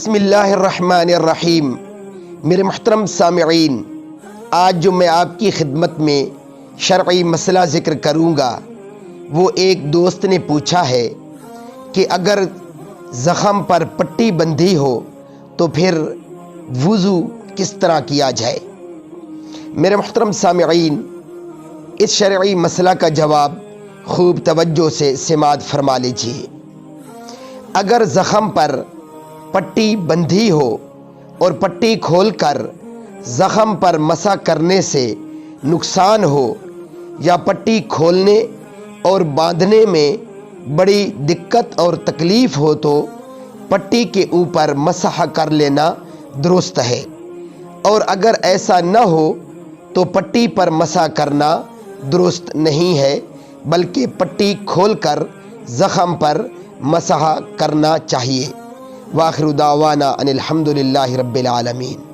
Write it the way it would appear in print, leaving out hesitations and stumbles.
بسم اللہ الرحمن الرحیم۔ میرے محترم سامعین، آج جو میں آپ کی خدمت میں شرعی مسئلہ ذکر کروں گا وہ ایک دوست نے پوچھا ہے کہ اگر زخم پر پٹی بندھی ہو تو پھر وضو کس طرح کیا جائے۔ میرے محترم سامعین، اس شرعی مسئلہ کا جواب خوب توجہ سے سماعت فرما لیجیے۔ اگر زخم پر پٹی بندھی ہو اور پٹی کھول کر زخم پر مسح کرنے سے نقصان ہو یا پٹی کھولنے اور باندھنے میں بڑی دقت اور تکلیف ہو تو پٹی کے اوپر مسح کر لینا درست ہے، اور اگر ایسا نہ ہو تو پٹی پر مسح کرنا درست نہیں ہے، بلکہ پٹی کھول کر زخم پر مسح کرنا چاہیے۔ وآخر دعوانا ان الحمد للہ رب العالمین۔